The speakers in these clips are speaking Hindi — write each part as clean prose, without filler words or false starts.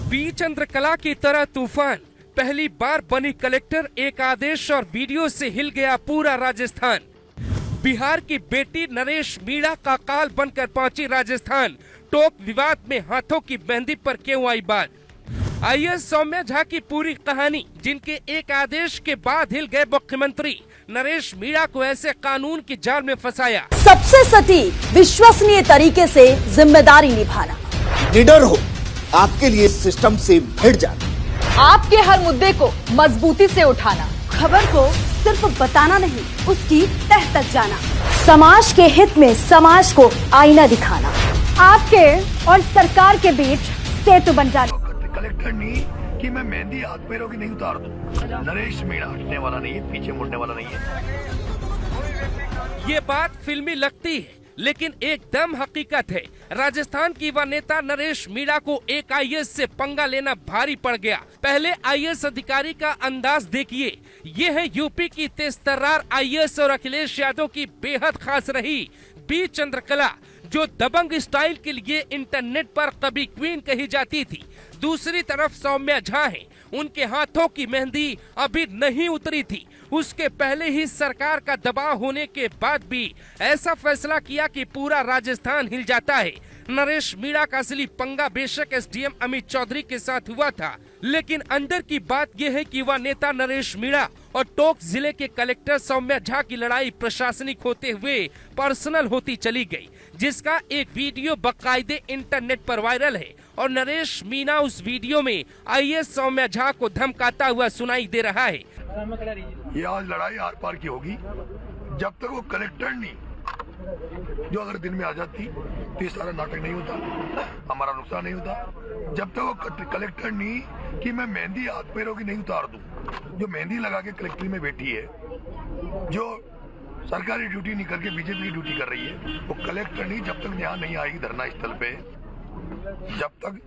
बी चंद्रकला की तरह तूफान, पहली बार बनी कलेक्टर, एक आदेश और वीडियो से हिल गया पूरा राजस्थान। बिहार की बेटी नरेश मीणा का काल बनकर पहुंची राजस्थान। टोक विवाद में हाथों की मेहंदी पर क्यों आई बात? आइए सौम्या झा की पूरी कहानी, जिनके एक आदेश के बाद हिल गए मुख्यमंत्री। नरेश मीणा को ऐसे कानून की जाल में फंसाया। सबसे सटीक विश्वसनीय तरीके से जिम्मेदारी निभाना, निडर हो, आपके लिए सिस्टम से भिड़ जाना, आपके हर मुद्दे को मजबूती से उठाना, खबर को सिर्फ बताना नहीं, उसकी तह तक जाना, समाज के हित में समाज को आईना दिखाना, आपके और सरकार के बीच सेतु बन जाना। कलेक्टर नहीं कि मैं मेहंदी हाथ पैरों की नहीं उतार दूं। नरेश मीणा हटने वाला नहीं है, पीछे मुड़ने वाला नहीं है। ये बात फिल्मी लगती है, लेकिन एकदम हकीकत है। राजस्थान की युवा नेता नरेश मीणा को एक आईएएस से पंगा लेना भारी पड़ गया। पहले आईएएस अधिकारी का अंदाज देखिए। ये है यूपी की तेजतर्रार आईएएस और अखिलेश यादव की बेहद खास रही बी चंद्रकला, जो दबंग स्टाइल के लिए इंटरनेट पर कभी क्वीन कही जाती थी। दूसरी तरफ सौम्या झा है, उनके हाथों की मेहंदी अभी नहीं उतरी थी। उसके पहले ही सरकार का दबाव होने के बाद भी ऐसा फैसला किया कि पूरा राजस्थान हिल जाता है। नरेश मीणा का असली पंगा बेशक एसडीएम अमित चौधरी के साथ हुआ था, लेकिन अंदर की बात यह है कि वह नेता नरेश मीणा और टोंक जिले के कलेक्टर सौम्या झा की लड़ाई प्रशासनिक होते हुए पर्सनल होती चली गई, जिसका एक वीडियो बाकायदे इंटरनेट पर वायरल है। और नरेश मीणा उस वीडियो में आईएएस सौम्या झा को धमकाता हुआ सुनाई दे रहा है। ये आज लड़ाई आर पार की होगी, जब तक वो कलेक्टर नहीं, जो अगर दिन में आ जाती तो ये सारा नाटक नहीं होता, हमारा नुकसान नहीं होता। जब तक वो कलेक्टर नहीं कि मैं मेहंदी हाथ पैरों की नहीं उतार दूं, जो मेहंदी लगा के कलेक्ट्री में बैठी है, जो सरकारी ड्यूटी नहीं करके बीजेपी की ड्यूटी कर रही है, वो कलेक्टर नहीं जब तक यहाँ नहीं आएगी धरना स्थल पे, जब तक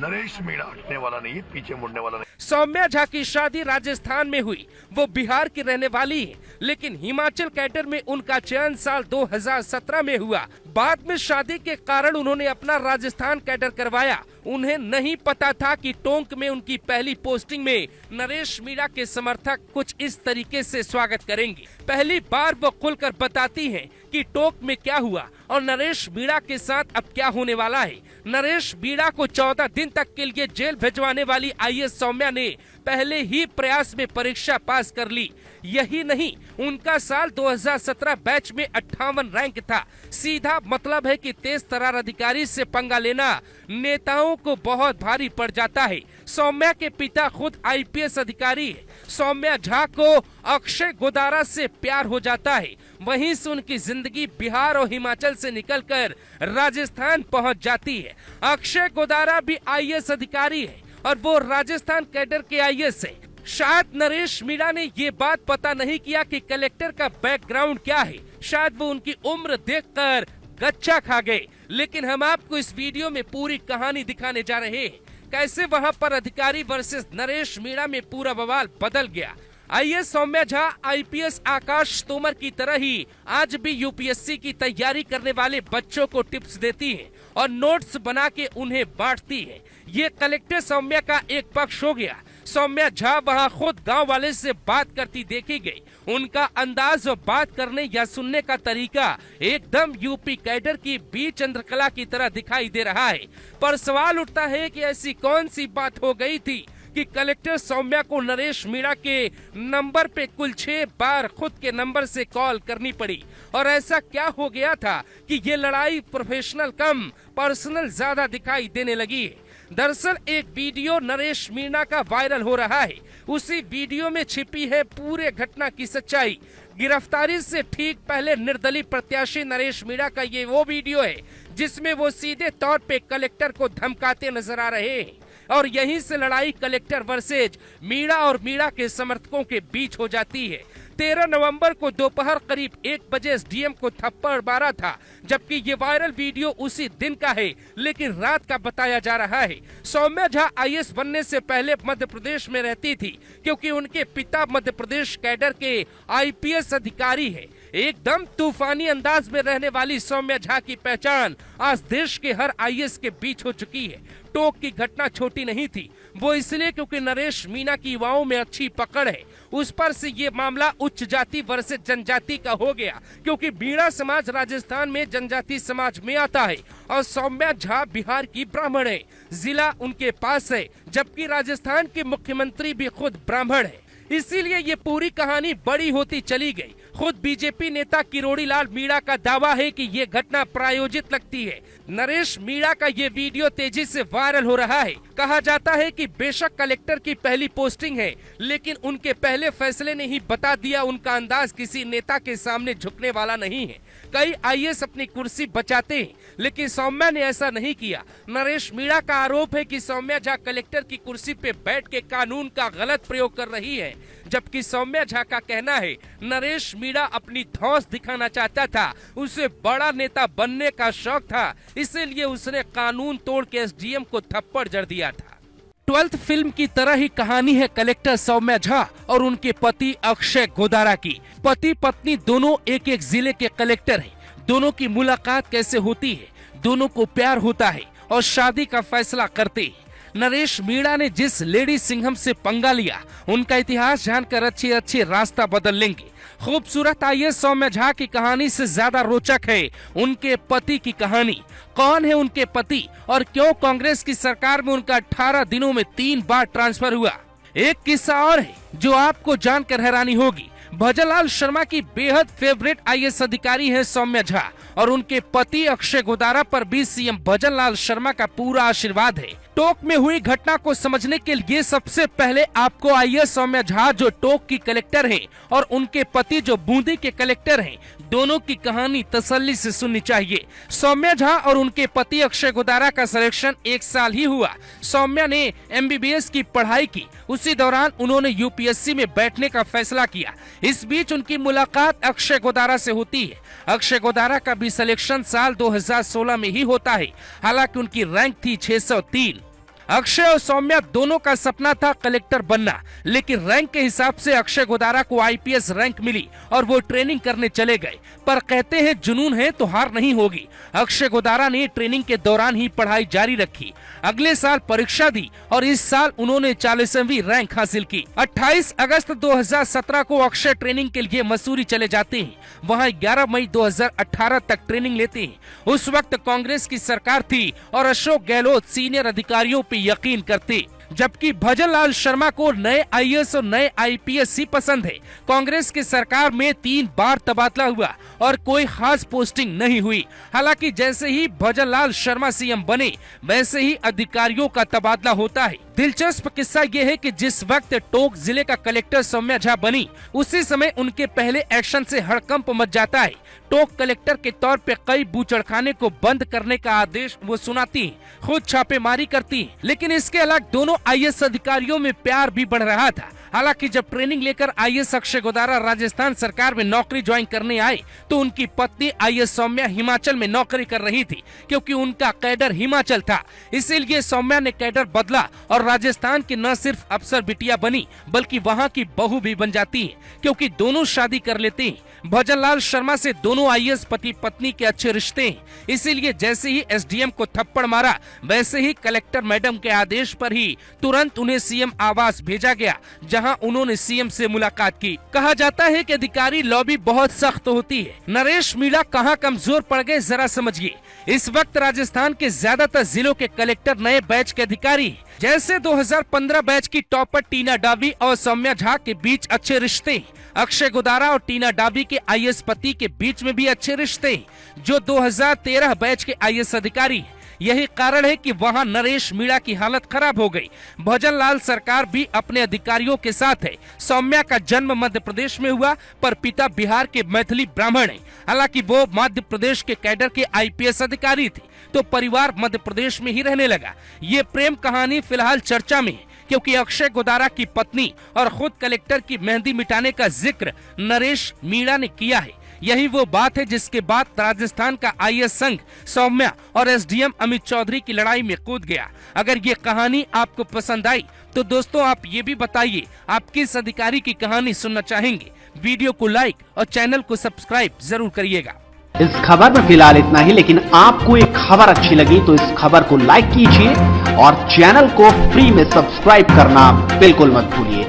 नरेश मीणा हटने वाला नहीं है, पीछे मुड़ने वाला नहीं। सौम्या झा की शादी राजस्थान में हुई। वो बिहार की रहने वाली है, लेकिन हिमाचल कैडर में उनका चयन साल 2017 में हुआ। बाद में शादी के कारण उन्होंने अपना राजस्थान कैडर करवाया। उन्हें नहीं पता था कि टोंक में उनकी पहली पोस्टिंग में नरेश मीणा के समर्थक कुछ इस तरीके से स्वागत करेंगे। पहली बार वो खुलकर बताती हैं कि टोंक में क्या हुआ और नरेश मीणा के साथ अब क्या होने वाला है। नरेश मीणा को 14 दिन तक के लिए जेल भिजवाने वाली आईएएस सौम्या ने पहले ही प्रयास में परीक्षा पास कर ली। यही नहीं, उनका साल 2017 बैच में 58 रैंक था। सीधा मतलब है कि तेज तर्रार अधिकारी से पंगा लेना नेताओं को बहुत भारी पड़ जाता है। सौम्या के पिता खुद आईपीएस अधिकारी है। सौम्या झा को अक्षय गोदारा से प्यार हो जाता है। वहीं से उनकी जिंदगी बिहार और हिमाचल से निकलकर राजस्थान पहुंच जाती है। अक्षय गोदारा भी आईएएस अधिकारी है और वो राजस्थान कैडर के आईएएस है। शायद नरेश मीणा ने ये बात पता नहीं किया कि कलेक्टर का बैकग्राउंड क्या है। शायद वो उनकी उम्र देखकर गच्चा खा गए। लेकिन हम आपको इस वीडियो में पूरी कहानी दिखाने जा रहे हैं, कैसे वहां पर अधिकारी वर्सेस नरेश मीणा में पूरा बवाल बदल गया। आईएएस सौम्या झा आईपीएस आकाश तोमर की तरह ही आज भी यूपीएससी की तैयारी करने वाले बच्चों को टिप्स देती है और नोट्स बना के उन्हें बांटती है। ये कलेक्टर सौम्या का एक पक्ष हो गया। सौम्या झा वहाँ खुद गांव वाले से बात करती देखी गई। उनका अंदाज और बात करने या सुनने का तरीका एकदम यूपी कैडर की बी चंद्रकला की तरह दिखाई दे रहा है। पर सवाल उठता है कि ऐसी कौन सी बात हो गई थी कि कलेक्टर सौम्या को नरेश मीणा के नंबर पे कुल 6 बार खुद के नंबर से कॉल करनी पड़ी। और ऐसा क्या हो गया था कि ये लड़ाई प्रोफेशनल कम पर्सनल ज्यादा दिखाई देने लगी है। दरअसल एक वीडियो नरेश मीणा का वायरल हो रहा है। उसी वीडियो में छिपी है पूरे घटना की सच्चाई। गिरफ्तारी से ठीक पहले निर्दलीय प्रत्याशी नरेश मीणा का ये वो वीडियो है जिसमें वो सीधे तौर पे कलेक्टर को धमकाते नजर आ रहे हैं। और यहीं से लड़ाई कलेक्टर वर्सेज मीणा और मीणा के समर्थकों के बीच हो जाती है। 13 नवंबर को दोपहर करीब 1 बजे एसडीएम को थप्पड़ मारा था, जबकि ये वायरल वीडियो उसी दिन का है, लेकिन रात का बताया जा रहा है। सौम्या झा आईएएस बनने से पहले मध्य प्रदेश में रहती थी, क्योंकि उनके पिता मध्य प्रदेश कैडर के आईपीएस अधिकारी है। एकदम तूफानी अंदाज में रहने वाली सौम्या झा की पहचान आज देश के हर आईएएस के बीच हो चुकी है। टोक की घटना छोटी नहीं थी, वो इसलिए क्योंकि नरेश मीणा की युवाओं में अच्छी पकड़ है। उस पर से ये मामला उच्च जाति वर्सेस जनजाति का हो गया, क्योंकि मीणा समाज राजस्थान में जनजाति समाज में आता है और सौम्या झा बिहार की ब्राह्मण है। जिला उनके पास है, जबकि राजस्थान के मुख्यमंत्री भी खुद ब्राह्मण है। इसीलिए ये पूरी कहानी बड़ी होती चली गई। खुद बीजेपी नेता किरोड़ी लाल मीणा का दावा है कि ये घटना प्रायोजित लगती है। नरेश मीणा का ये वीडियो तेजी से वायरल हो रहा है। कहा जाता है कि बेशक कलेक्टर की पहली पोस्टिंग है, लेकिन उनके पहले फैसले ने ही बता दिया उनका अंदाज किसी नेता के सामने झुकने वाला नहीं है। कई आईएएस अपनी कुर्सी बचाते हैं, लेकिन सौम्या ने ऐसा नहीं किया। नरेश मीणा का आरोप है कि सौम्या झा कलेक्टर की कुर्सी पे बैठ के कानून का गलत प्रयोग कर रही है, जबकि सौम्या झा का कहना है नरेश मीणा अपनी धौंस दिखाना चाहता था, उसे बड़ा नेता बनने का शौक था, इसीलिए उसने कानून तोड़ के एसडीएम को थप्पड़ जड़ दिया था। 12th फिल्म की तरह ही कहानी है कलेक्टर सौम्या झा और उनके पति अक्षय गोदारा की। पति पत्नी दोनों एक एक जिले के कलेक्टर हैं। दोनों की मुलाकात कैसे होती है, दोनों को प्यार होता है और शादी का फैसला करते हैं। नरेश मीणा ने जिस लेडी सिंघम से पंगा लिया, उनका इतिहास जानकर अच्छे रास्ता बदल लेंगे। खूबसूरत आईएएस सौम्या झा की कहानी से ज्यादा रोचक है उनके पति की कहानी। कौन है उनके पति और क्यों कांग्रेस की सरकार में उनका 18 दिनों में 3 बार ट्रांसफर हुआ। एक किस्सा और है जो आपको जानकर हैरानी होगी। भजनलाल शर्मा की बेहद फेवरेट आईएएस अधिकारी है सौम्या झा और उनके पति अक्षय गोदारा पर भी सीएम भजनलाल शर्मा का पूरा आशीर्वाद है। टोक में हुई घटना को समझने के लिए सबसे पहले आपको आईएएस सौम्या झा जो टोक की कलेक्टर हैं और उनके पति जो बूंदी के कलेक्टर हैं, दोनों की कहानी तसल्ली से सुननी चाहिए। सौम्या झा और उनके पति अक्षय गोदारा का सिलेक्शन 1 साल ही हुआ। सौम्या ने एमबीबीएस की पढ़ाई की, उसी दौरान उन्होंने यूपीएससी में बैठने का फैसला किया। इस बीच उनकी मुलाकात अक्षय गोदारा से होती है। अक्षय गोदारा का भी सिलेक्शन साल 2016 में ही होता है। हालांकि उनकी रैंक थी 603। अक्षय और सौम्या दोनों का सपना था कलेक्टर बनना, लेकिन रैंक के हिसाब से अक्षय गोदारा को आईपीएस रैंक मिली और वो ट्रेनिंग करने चले गए। पर कहते हैं जुनून है तो हार नहीं होगी। अक्षय गोदारा ने ट्रेनिंग के दौरान ही पढ़ाई जारी रखी। अगले साल परीक्षा दी और इस साल उन्होंने 40वीं रैंक हासिल की। 28 अगस्त 2017 को अक्षय ट्रेनिंग के लिए मसूरी चले जाते हैं। वहाँ 11 मई 2018 तक ट्रेनिंग लेते हैं। उस वक्त कांग्रेस की सरकार थी और अशोक गहलोत सीनियर अधिकारियों पे यकीन करते, जबकि भजनलाल शर्मा को नए आईएएस और नए आईपीएस ही पसंद है। कांग्रेस की सरकार में 3 बार तबादला हुआ और कोई खास पोस्टिंग नहीं हुई। हालांकि जैसे ही भजनलाल शर्मा सीएम बने, वैसे ही अधिकारियों का तबादला होता है। दिलचस्प किस्सा ये है कि जिस वक्त टोक जिले का कलेक्टर सौम्या झा बनी, उसी समय उनके पहले एक्शन से हड़कंप मच जाता है। टोक कलेक्टर के तौर पे कई बूचड़खाने को बंद करने का आदेश वो सुनाती हैं, खुद छापेमारी करती हैं। लेकिन इसके अलग दोनों आईएएस अधिकारियों में प्यार भी बढ़ रहा था। हालांकि जब ट्रेनिंग लेकर आईएएस अक्षय गोदारा राजस्थान सरकार में नौकरी ज्वाइन करने आए, तो उनकी पत्नी आईएएस सौम्या हिमाचल में नौकरी कर रही थी, क्योंकि उनका कैडर हिमाचल था। इसीलिए सौम्या ने कैडर बदला और राजस्थान की न सिर्फ अफसर बिटिया बनी, बल्कि वहाँ की बहू भी बन जाती है, क्योंकि दोनों शादी कर लेते हैं। भजनलाल शर्मा से दोनों आईएएस पति पत्नी के अच्छे रिश्ते हैं। इसीलिए जैसे ही एसडीएम को थप्पड़ मारा, वैसे ही कलेक्टर मैडम के आदेश पर ही तुरंत उन्हें सीएम आवास भेजा गया, जहां उन्होंने सीएम से मुलाकात की। कहा जाता है कि अधिकारी लॉबी बहुत सख्त होती है। नरेश मीणा कहां कमजोर पड़ गए, जरा समझिए। इस वक्त राजस्थान के ज्यादातर जिलों के कलेक्टर नए बैच के अधिकारी हैं। जैसे 2015 बैच की टॉपर टीना डाबी और सौम्या झा के बीच अच्छे रिश्ते, अक्षय गोदारा और टीना डाबी के आईएएस पति के बीच में भी अच्छे रिश्ते, जो 2013 बैच के आईएएस अधिकारी। यही कारण है कि वहां नरेश मीणा की हालत खराब हो गई। भजनलाल सरकार भी अपने अधिकारियों के साथ है। सौम्या का जन्म मध्य प्रदेश में हुआ, पर पिता बिहार के मैथिली ब्राह्मण हैं। हालांकि वो मध्य प्रदेश के कैडर के आईपीएस अधिकारी थे, तो परिवार मध्य प्रदेश में ही रहने लगा। ये प्रेम कहानी फिलहाल चर्चा में है, क्योंकि अक्षय गोदारा की पत्नी और खुद कलेक्टर की मेहंदी मिटाने का जिक्र नरेश मीणा ने किया है। यही वो बात है जिसके बाद राजस्थान का आईएएस संघ सौम्या और एसडीएम अमित चौधरी की लड़ाई में कूद गया। अगर ये कहानी आपको पसंद आई तो दोस्तों आप ये भी बताइए आप किस अधिकारी की कहानी सुनना चाहेंगे। वीडियो को लाइक और चैनल को सब्सक्राइब जरूर करिएगा। इस खबर में फिलहाल इतना ही, लेकिन आपको एक खबर अच्छी लगी तो इस खबर को लाइक कीजिए और चैनल को फ्री में सब्सक्राइब करना बिल्कुल मत भूलिए।